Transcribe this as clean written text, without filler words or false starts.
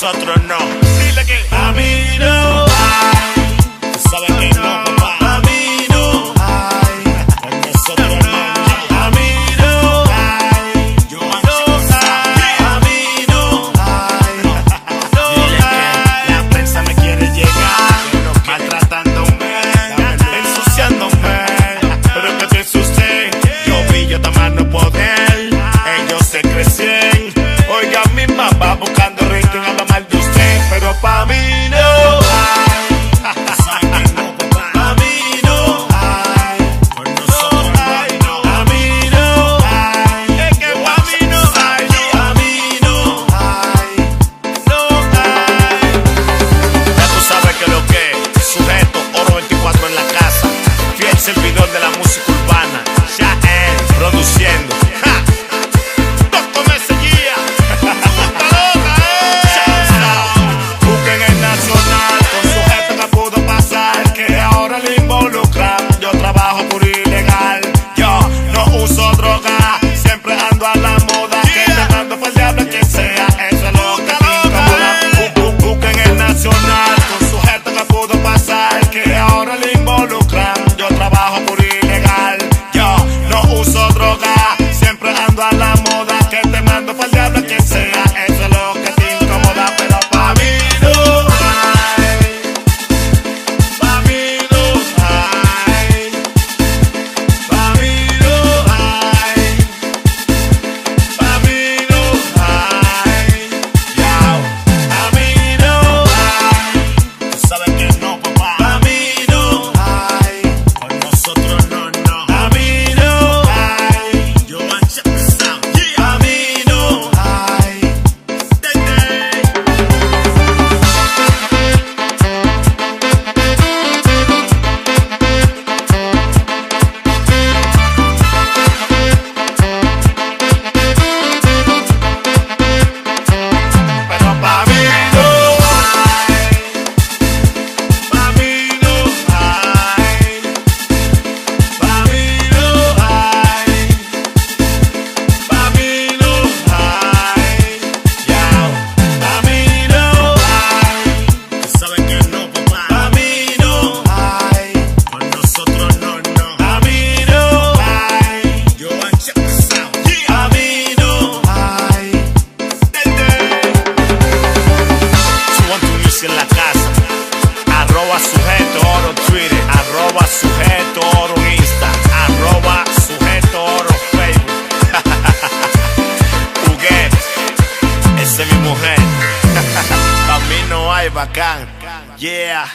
nosotros no. Dile que a mí no hay. Tú sabes que no, papá. A mí no hay. Con nosotros no. A mí no hay. Yo no hay. A mí no hay. Dile que la prensa me quiere llegar, maltratándome, ensuciándome. Pero que piensa usted, yo vi yo tomando poder. Ellos se crecen. Oiga, mi mamá buscando rating, habla mal de usted, pero pa' mí no hay. Pa' mí no hay. Por nosotros no. A mí no hay. Es que pa' mí no hay. A mí no hay. No hay. Ya tú sabes que lo que es. Sujeto, Oro 24 en la casa. Fiel servidor de la música urbana. Ya él produciendo. ¡Ja! Yo trabajo por ilegal, yo no uso droga, siempre ando a la moda, que te mando fue el diablo quien sea, eso es lo que te incomoda. Busquen el nacional, con sujeto que pudo pasar, que ahora le involucran. Yo trabajo por ilegal, yo no uso droga, siempre ando a la moda, que te mando fue el diablo quien sea, eso es lo que te incomoda, pero pa' mí no hay, pa' mí no hay. Pa' mí no hay, pa' mí no hay, ya, a mí no hay, tú sabes que no, papá, pa' mí no hay, con nosotros no, a mí no hay, yo check this out, yeah. A mí no hay, pero pa' mí no hay, pa' mí no hay, pa' mí no hay, pa' mí no hay, ya, pa' mí no hay, tú sabes que no, papá, pa' mí no hay, con nosotros no, a mí no hay, yo check this out, yeah. A mí no hay. Suban Music en la casa. Arroba sujeto oro Twitter. Arroba sujeto oro Insta. Arroba sujeto oro Facebook. Jugué. Esa es mi mujer. Pa' mí no hay bacán. Yeah.